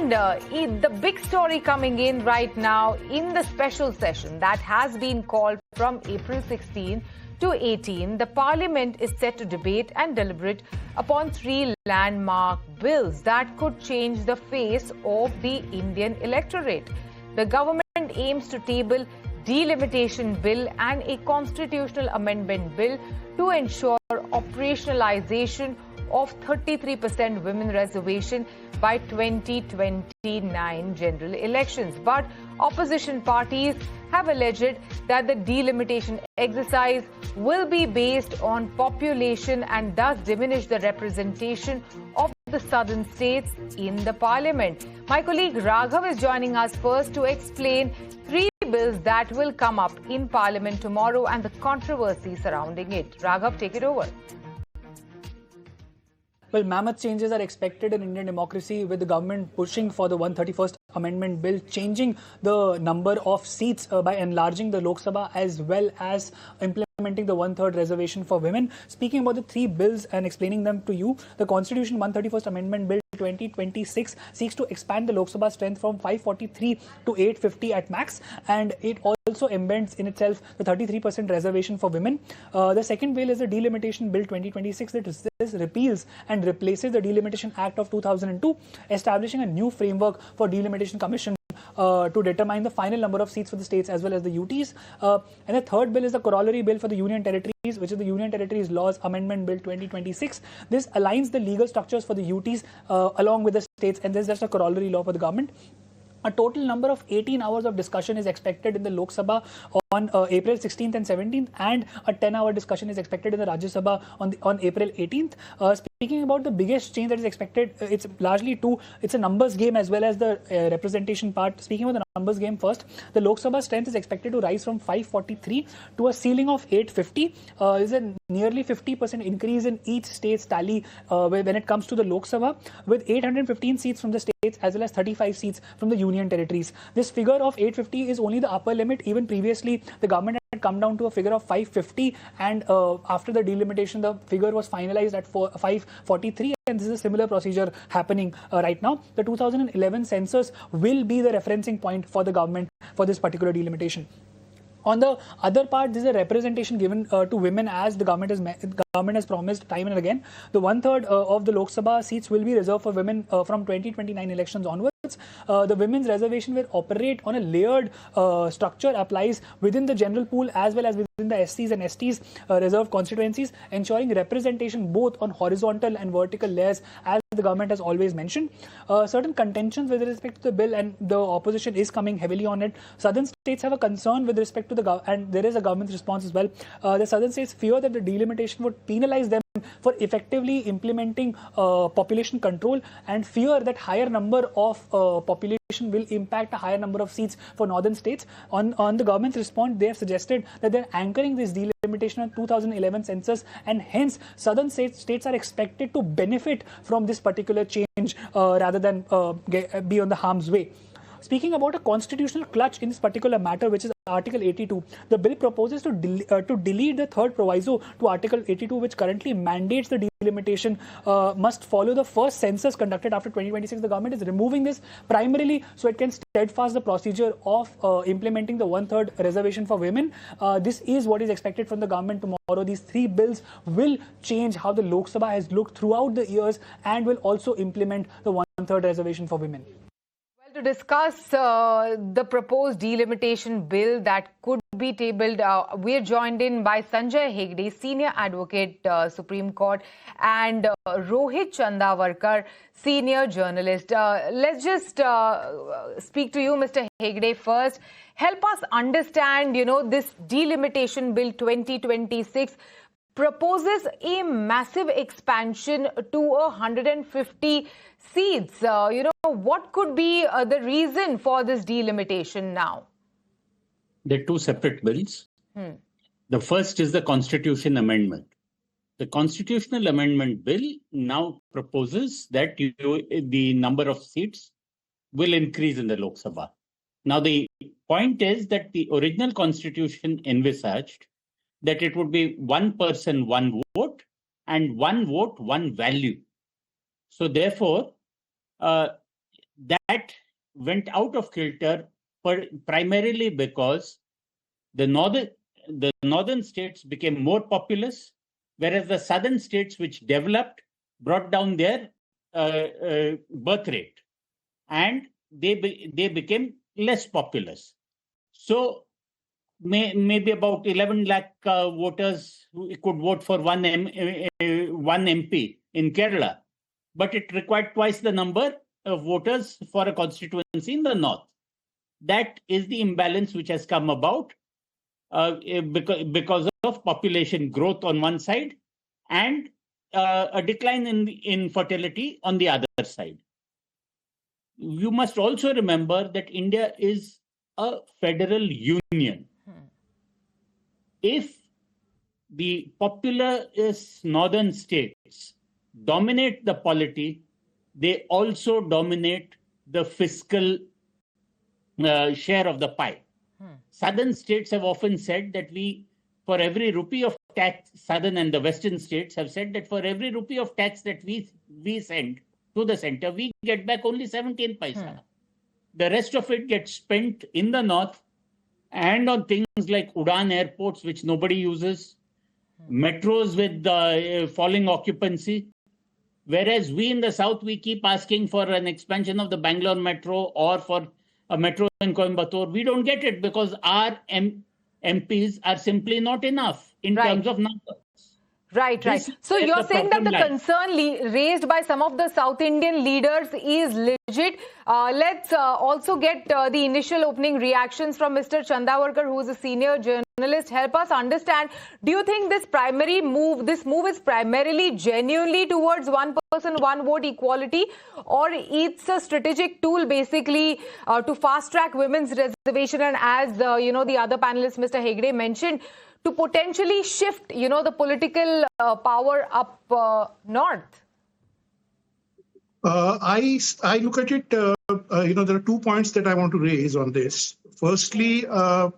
The big story coming in right now in the special session that has been called from April 16 to 18, the Parliament is set to debate and deliberate upon three landmark bills that could change the face of the Indian electorate. The government aims to table Delimitation Bill and a constitutional amendment bill to ensure operationalization of 33% women reservation by 2029 general elections. But opposition parties have alleged that the delimitation exercise will be based on population and thus diminish the representation of the southern states in the parliament. My colleague Raghav is joining us first to explain three bills that will come up in parliament tomorrow and the controversy surrounding it. Raghav, take it over. Well, mammoth changes are expected in Indian democracy, with the government pushing for the 131st Amendment Bill, changing the number of seats by enlarging the Lok Sabha, as well as implementing the one-third reservation for women. Speaking about the three bills and explaining them to you, the Constitution 131st Amendment Bill 2026 seeks to expand the Lok Sabha strength from 543 to 850 at max, and it also embeds in itself the 33% reservation for women. The second bill is the Delimitation Bill 2026 that repeals and replaces the Delimitation Act of 2002, establishing a new framework for Delimitation Commission to determine the final number of seats for the states as well as the UTs. And the third bill is the corollary bill for the Union Territories, which is the Union Territories Laws Amendment Bill 2026. This aligns the legal structures for the UTs along with the states, and this is just a corollary law for the government. A total number of 18 hours of discussion is expected in the Lok Sabha on April 16th and 17th, and a 10-hour discussion is expected in the Rajya Sabha on April 18th. Speaking about the biggest change that is expected, it's largely it's a numbers game as well as the representation part. Speaking about the numbers game first, the Lok Sabha strength is expected to rise from 543 to a ceiling of 850. Is a nearly 50% increase in each state's tally when it comes to the Lok Sabha, with 815 seats from the states as well as 35 seats from the Union Territories. This figure of 850 is only the upper limit. Even previously, the government had come down to a figure of 550, and after the delimitation, the figure was finalized at 543, and this is a similar procedure happening right now. The 2011 census will be the referencing point for the government for this particular delimitation. On the other part, this is a representation given to women, as the government has promised time and again. The one-third of the Lok Sabha seats will be reserved for women from 2029 elections onwards. The women's reservation will operate on a layered structure, applies within the general pool as well as within the SCs and STs reserved constituencies, ensuring representation both on horizontal and vertical layers, as the government has always mentioned. Certain contentions with respect to the bill, and the opposition is coming heavily on it. Southern states have a concern with respect to and there is a government response as well. The southern states fear that the delimitation would penalize them for effectively implementing population control, and fear that higher number of population will impact a higher number of seats for northern states. On the government's response, they have suggested that they're anchoring this delimitation on 2011 census, and hence southern states are expected to benefit from this particular change rather than be on the harm's way. Speaking about a constitutional clutch in this particular matter, which is Article 82, the bill proposes to delete the third proviso to Article 82, which currently mandates the delimitation must follow the first census conducted after 2026. The government is removing this primarily so it can steadfast the procedure of implementing the one-third reservation for women. This is what is expected from the government tomorrow. These three bills will change how the Lok Sabha has looked throughout the years, and will also implement the one-third reservation for women. To discuss the proposed delimitation bill that could be tabled, we are joined in by Sanjay Hegde, Senior Advocate, Supreme Court, and Rohit Chandavarkar, Senior Journalist. Let's just speak to you, Mr. Hegde, first. Help us understand, this delimitation bill 2026 proposes a massive expansion to 150 seats. What could be the reason for this delimitation now? They're two separate bills. The first is the Constitution Amendment. The Constitutional Amendment Bill now proposes that the number of seats will increase in the Lok Sabha. Now, the point is that the original Constitution envisaged that it would be one person, one vote, and one vote, one value. So therefore, that went out of kilter primarily because the northern states became more populous, whereas the southern states, which developed, brought down their birth rate, and they became less populous. So maybe about 11 lakh voters who could vote for one MP in Kerala, but it required twice the number of voters for a constituency in the north. That is the imbalance which has come about because of population growth on one side and a decline in fertility on the other side. You must also remember that India is a federal union. If the populous northern states dominate the polity, they also dominate the fiscal share of the pie. Southern states have often said that for every rupee of tax, southern and the western states have said that for every rupee of tax that we send to the center, we get back only 17 paisa. The rest of it gets spent in the north and on things like Udan airports, which nobody uses, metros with falling occupancy. Whereas we in the south, we keep asking for an expansion of the Bangalore metro or for a metro in Coimbatore. We don't get it because our MPs are simply not enough in terms of numbers. Right. So you're saying that the concern raised by some of the South Indian leaders is legit. Let's also get the initial opening reactions from Mr. Chandavarkar, who is a senior journalist. Help us understand, do you think this move is primarily genuinely towards one person, one vote equality, or it's a strategic tool basically to fast track women's reservation, and as the other panelist, Mr. Hegde, mentioned, to potentially shift, the political power up north? I look at it, there are 2 points that I want to raise on this. Firstly, are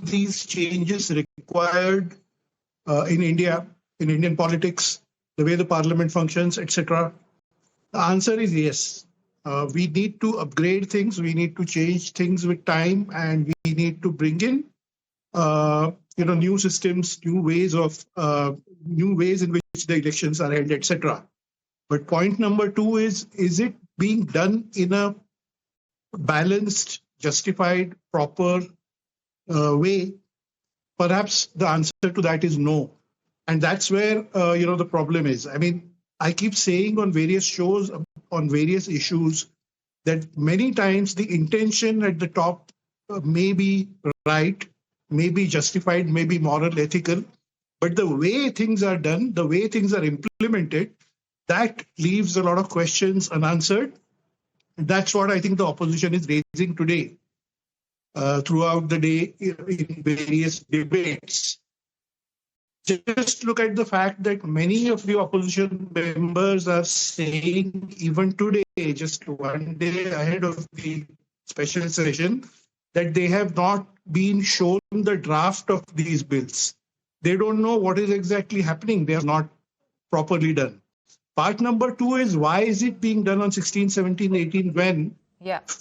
these changes required in India, in Indian politics, the way the parliament functions, etc.? The answer is yes. We need to upgrade things, we need to change things with time, and we need to bring in new systems, new ways in which the elections are held, etc. But point number 2 is it being done in a balanced, justified, proper way? Perhaps the answer to that is no. And that's where, the problem is. I mean, I keep saying on various shows, on various issues, that many times the intention at the top may be right, may be justified, may be moral, ethical, but the way things are done, the way things are implemented, that leaves a lot of questions unanswered. That's what I think the opposition is raising today, throughout the day in various debates. Just look at the fact that many of the opposition members are saying, even today, just one day ahead of the special session, that they have not been shown the draft of these bills. They don't know what is exactly happening. They are not properly done. Part number 2 is, why is it being done on 16, 17, 18 when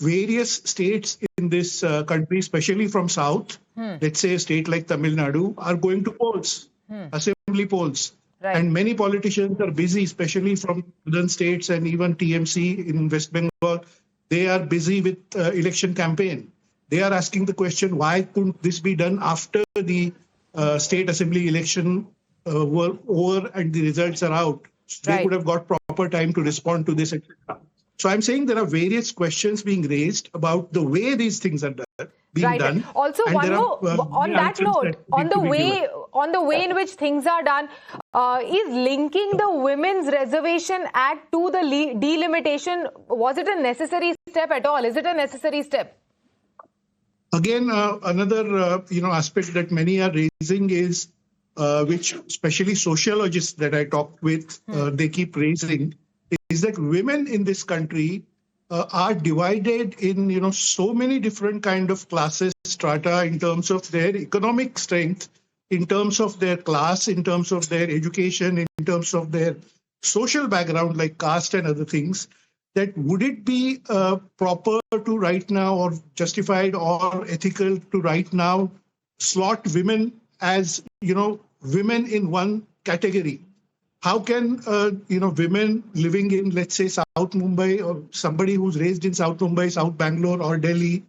various states in this country, especially from South, let's say a state like Tamil Nadu, are going to polls, assembly polls. Right. And many politicians are busy, especially from southern states and even TMC in West Bengal. They are busy with election campaign. They are asking the question, why couldn't this be done after the state assembly election were over and the results are out? They could have got proper time to respond to this, etc. So I'm saying there are various questions being raised about the way these things are being done. Also, one more on that note, on the way in which things are done, is linking the Women's Reservation Act to the delimitation, was it a necessary step at all? Is it a necessary step? Again, another aspect that many are raising is, which especially sociologists that I talked with, they keep raising, is that women in this country are divided in so many different kind of classes, strata, in terms of their economic strength, in terms of their class, in terms of their education, in terms of their social background like caste and other things, that would it be proper to right now, or justified or ethical to right now slot women as, women in one category? How can, women living in, let's say, South Mumbai, or somebody who's raised in South Mumbai, South Bangalore or Delhi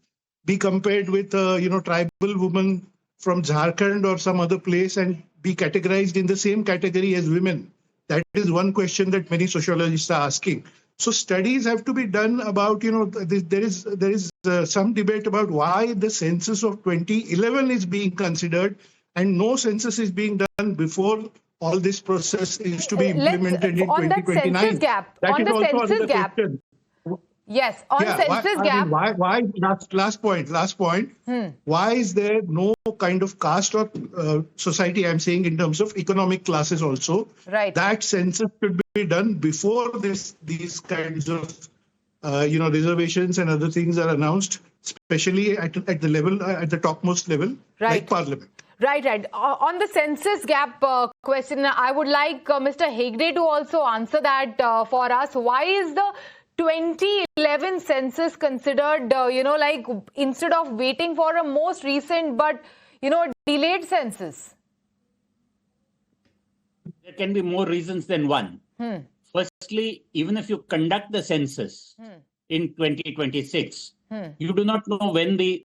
be compared with, tribal woman from Jharkhand or some other place and be categorized in the same category as women? That is one question that many sociologists are asking. So studies have to be done about, there is some debate about why the census of 2011 is being considered and no census is being done before all this process is to be implemented in 2029. Census gap, That on is the also census another gap. question. Yes, on census gap. Why? Last point. Why is there no kind of caste or society? I'm saying in terms of economic classes also. Right. That census should be done before these kinds of reservations and other things are announced, especially at the level at the topmost level, like Parliament. Right. On the census gap question, I would like Mr. Hegde to also answer that for us. Why is the 2011 census considered, instead of waiting for a most recent but, delayed census? There can be more reasons than one. Firstly, even if you conduct the census in 2026, you do not know when the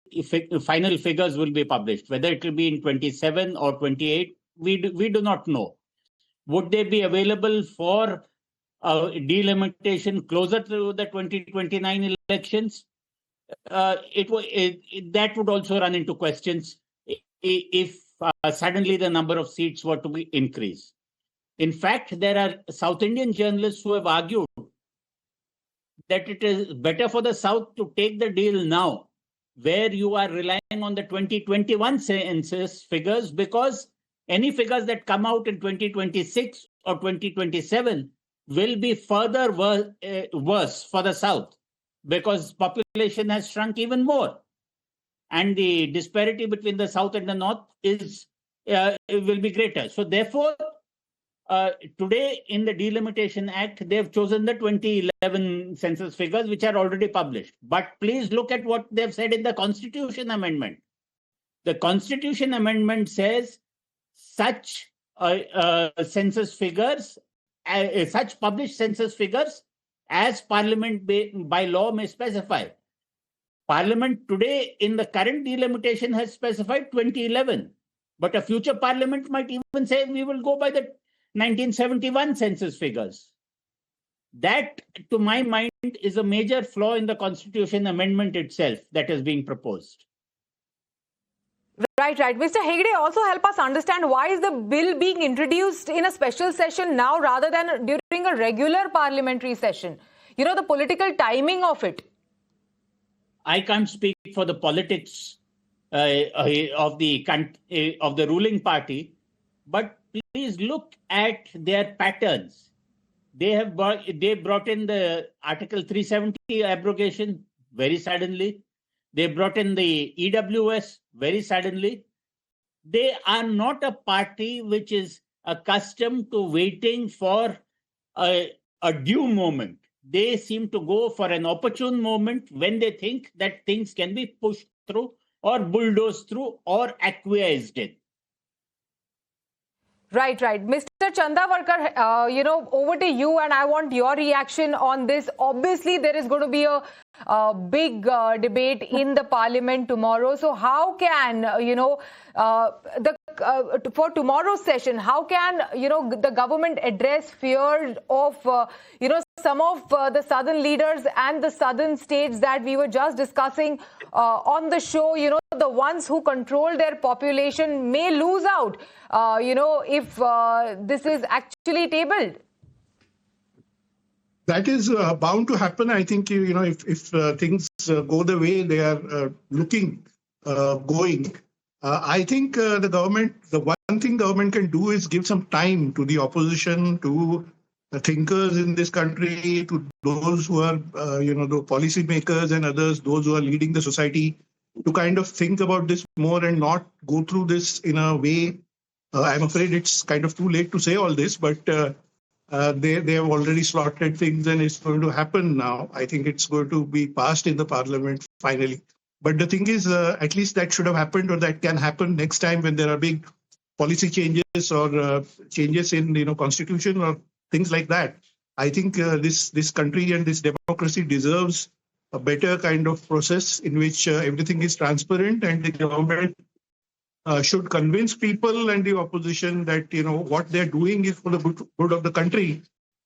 final figures will be published, whether it will be in 27 or 28. We do not know. Would they be available for delimitation closer to the 2029 elections? That would also run into questions if suddenly the number of seats were to be increased. In fact, there are South Indian journalists who have argued that it is better for the South to take the deal now, where you are relying on the 2021 census figures, because any figures that come out in 2026 or 2027 will be further worse for the South, because population has shrunk even more. And the disparity between the South and the North will be greater. So therefore, today in the Delimitation Act, they've chosen the 2011 census figures, which are already published. But please look at what they've said in the Constitution Amendment. The Constitution Amendment says such census figures, such published census figures as Parliament by law may specify. Parliament today in the current delimitation has specified 2011. But a future Parliament might even say we will go by the 1971 census figures. That, to my mind, is a major flaw in the Constitution Amendment itself that is being proposed. Right. Mr. Hegde, also help us understand why is the bill being introduced in a special session now rather than during a regular parliamentary session? The political timing of it. I can't speak for the politics of the ruling party, but please look at their patterns. They brought in the Article 370 abrogation very suddenly. They brought in the E.W.S. very suddenly. They are not a party which is accustomed to waiting for a due moment. They seem to go for an opportune moment when they think that things can be pushed through or bulldozed through or acquiesced in. Right. Mr. Chandavarkar, over to you, and I want your reaction on this. Obviously, there is going to be a big debate in the parliament tomorrow. So how can, for tomorrow's session, how can, the government address fears of, some of the southern leaders and the southern states that we were just discussing on the show, the ones who control their population may lose out, if this is actually tabled? That is bound to happen. I think, if things go the way they are going, I think the one thing government can do is give some time to the opposition, to the thinkers in this country, to those who are, the policy makers and others, those who are leading the society, to kind of think about this more and not go through this in a way. I'm afraid it's kind of too late to say all this, but They have already slotted things, and it's going to happen now. I think it's going to be passed in the parliament finally. But the thing is, at least that should have happened, or that can happen next time when there are big policy changes or changes in constitution or things like that. I think this country and this democracy deserves a better kind of process in which everything is transparent, and the government should convince people and the opposition that what they're doing is for the good of the country,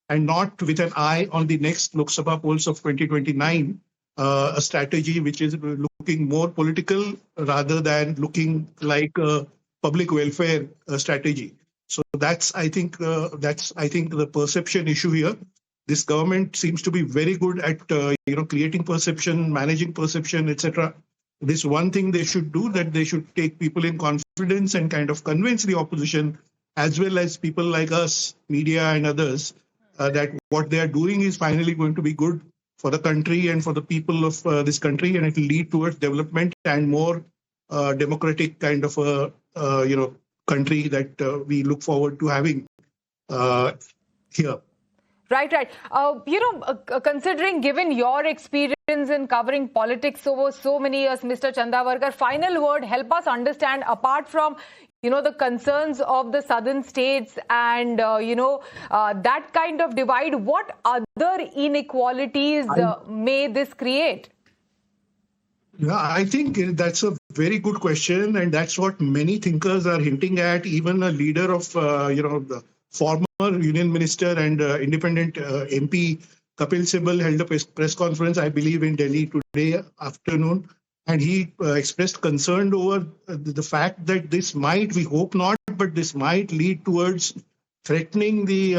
and not with an eye on the next Lok Sabha polls of 2029, a strategy which is looking more political rather than looking like a public welfare strategy. So that's I think the perception issue here. This government seems to be very good at creating perception, managing perception, etc. This one thing they should do, that they should take people in confidence and kind of convince the opposition, as well as people like us, media and others, that what they are doing is finally going to be good for the country and for the people of this country, and it will lead towards development and more democratic kind of a country that we look forward to having here. Right. Considering, given your experience in covering politics over so many years, Mr. Chandavarkar, final word, help us understand, apart from, the concerns of the southern states and, that kind of divide, what other inequalities may this create? Yeah, I think that's a very good question, and that's what many thinkers are hinting at. Even a leader of, the former Union Minister and independent MP Kapil Sibal held a press conference, I believe, in Delhi today afternoon, and he expressed concern over the fact that this might, we hope not, but this might lead towards threatening the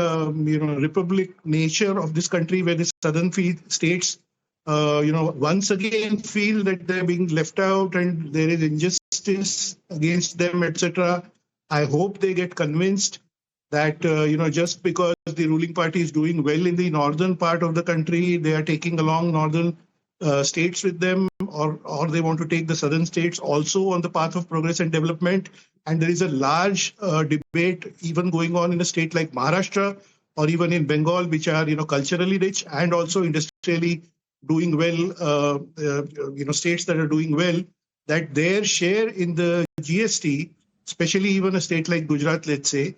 republic nature of this country, where the southern states once again feel that they're being left out and there is injustice against them, etc. I hope they get convinced that, just because the ruling party is doing well in the northern part of the country, they are taking along northern states with them, or they want to take the southern states also on the path of progress and development. And there is a large debate even going on in a state like Maharashtra, or even in Bengal, which are, culturally rich and also industrially doing well, states that are doing well, that their share in the GST, especially even a state like Gujarat, let's say,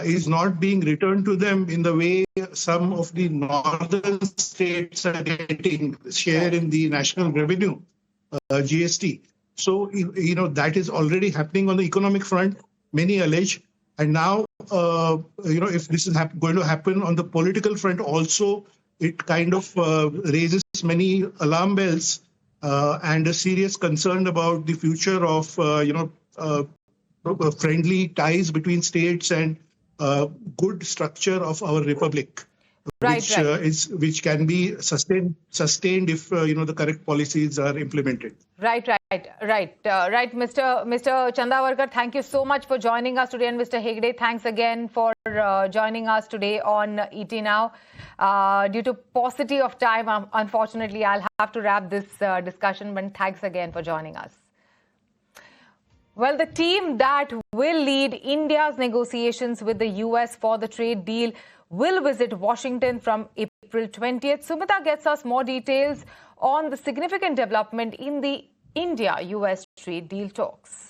is not being returned to them in the way some of the northern states are getting share in the national revenue, GST. So, that is already happening on the economic front, many allege. And now, if this is going to happen on the political front also, it kind of raises many alarm bells and a serious concern about the future of, friendly ties between states and good structure of our republic, which can be sustained if the correct policies are implemented. Right, Mr. Chandavarkar, thank you so much for joining us today, and Mr. Hegde, thanks again for joining us today on ET Now. Due to paucity of time, unfortunately, I'll have to wrap this discussion, but thanks again for joining us. Well, the team that will lead India's negotiations with the U.S. for the trade deal will visit Washington from April 20th. Sumita gets us more details on the significant development in the India-U.S. trade deal talks.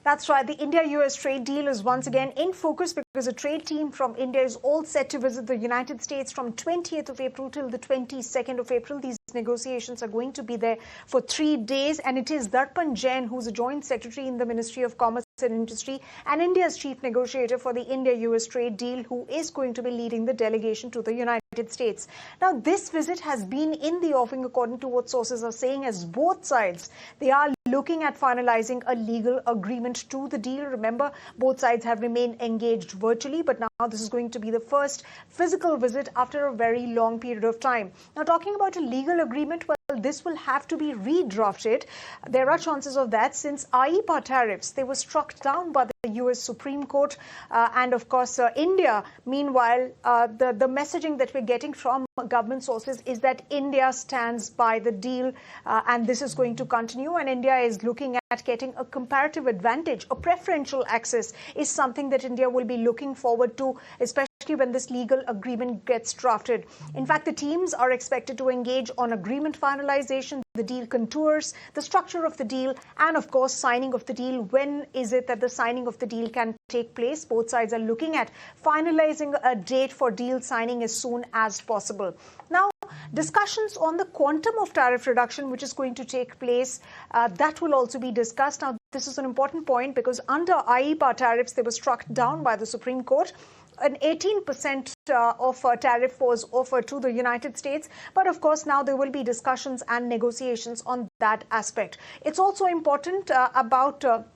That's right. The India-U.S. trade deal is once again in focus because a trade team from India is all set to visit the United States from 20th of April till the 22nd of April. These negotiations are going to be there for 3 days, and it is Darpan Jain, who's a joint secretary in the Ministry of Commerce and Industry and India's chief negotiator for the India-U.S. trade deal, who is going to be leading the delegation to the United States. Now, this visit has been in the offing, according to what sources are saying, as both sides, they are looking at finalizing a legal agreement to the deal. Remember, both sides have remained engaged virtually, but now this is going to be the first physical visit after a very long period of time. Now, talking about a legal agreement, well, this will have to be redrafted. There are chances of that since IEPA tariffs, they were struck down by the U.S. Supreme Court. And of course, India, meanwhile, the messaging that we're getting from government sources is that India stands by the deal and this is going to continue. And India is looking at getting a comparative advantage. A preferential access is something that India will be looking forward to, especially when this legal agreement gets drafted. In fact, the teams are expected to engage on agreement finalization, the deal contours, the structure of the deal, and of course, signing of the deal. When is it that the signing of the deal can take place? Both sides are looking at finalizing a date for deal signing as soon as possible. Now, discussions on the quantum of tariff reduction, which is going to take place, that will also be discussed. Now, this is an important point because under IEPA tariffs, they were struck down by the Supreme Court. An 18% of tariff was offered to the United States. But of course, now there will be discussions and negotiations on that aspect. It's also important about the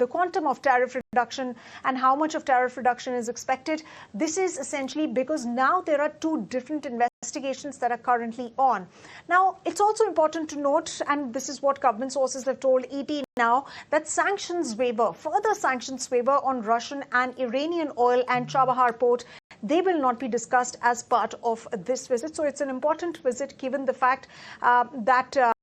quantum of tariff reduction and how much of tariff reduction is expected. This is essentially because now there are two different investigations that are currently on. Now, it's also important to note, and this is what government sources have told ET now, that further sanctions waiver on Russian and Iranian oil and Chabahar port, they will not be discussed as part of this visit. So it's an important visit given the fact that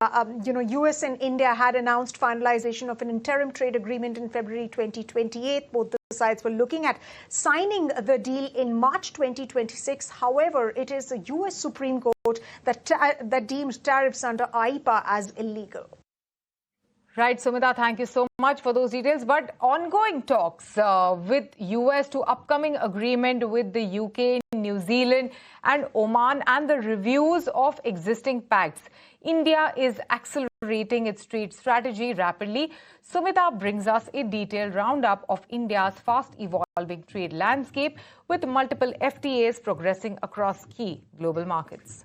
U.S. and India had announced finalization of an interim trade agreement in February 2028. Both the sides were looking at signing the deal in March 2026. However, it is the U.S. Supreme Court that deemed tariffs under IEPA as illegal. Right, Sumita, thank you so much for those details. But ongoing talks with US to upcoming agreement with the UK, New Zealand and Oman and the reviews of existing pacts. India is accelerating its trade strategy rapidly. Sumita brings us a detailed roundup of India's fast-evolving trade landscape with multiple FTAs progressing across key global markets.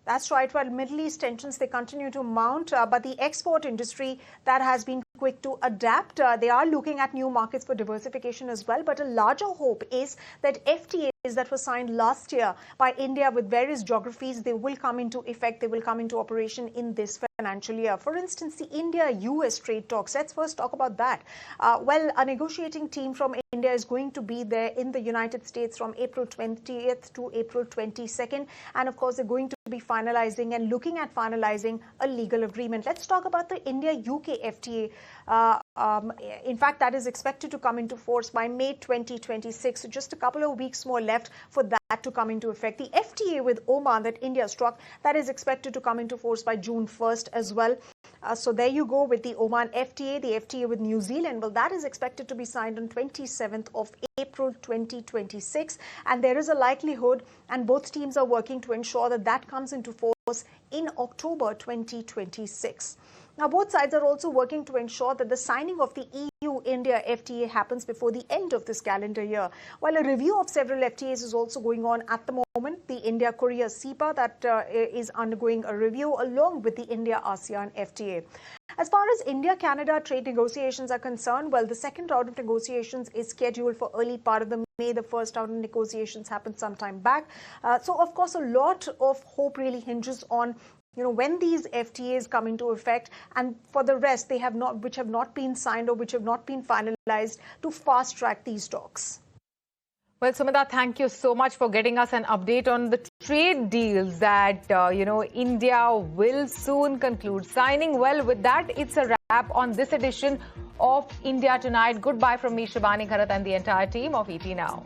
That's right. While Middle East tensions, they continue to mount, but the export industry that has been quick to adapt. They are looking at new markets for diversification as well. But a larger hope is that FTAs that were signed last year by India with various geographies, they will come into effect. They will come into operation in this financial year. For instance, the India-U.S. trade talks. Let's first talk about that. Well, a negotiating team from India is going to be there in the United States from April 20th to April 22nd. And of course, they're going to be finalizing and looking at finalizing a legal agreement. Let's talk about the India-UK FTA. In fact, that is expected to come into force by May 2026. So just a couple of weeks more left for that to come into effect. The FTA with Oman that India struck, that is expected to come into force by June 1st as well. So there you go with the Oman FTA. The FTA with New Zealand, well, that is expected to be signed on 27th of April 2026. And there is a likelihood, and both teams are working to ensure that that comes into force in October 2026. Now, both sides are also working to ensure that the signing of the EU-India FTA happens before the end of this calendar year. While a review of several FTAs is also going on at the moment, the India-Korea CEPA that is undergoing a review along with the India-ASEAN FTA. As far as India-Canada trade negotiations are concerned, well, the second round of negotiations is scheduled for early part of the May. The first round of negotiations happened some time back. So, of course, a lot of hope really hinges on when these FTAs come into effect, and for the rest, which have not been signed or which have not been finalized, to fast track these talks. Well, Sumita, thank you so much for getting us an update on the trade deals that, India will soon conclude signing. Well, with that, it's a wrap on this edition of India Tonight. Goodbye from me, Shivani Kharat, and the entire team of ET Now.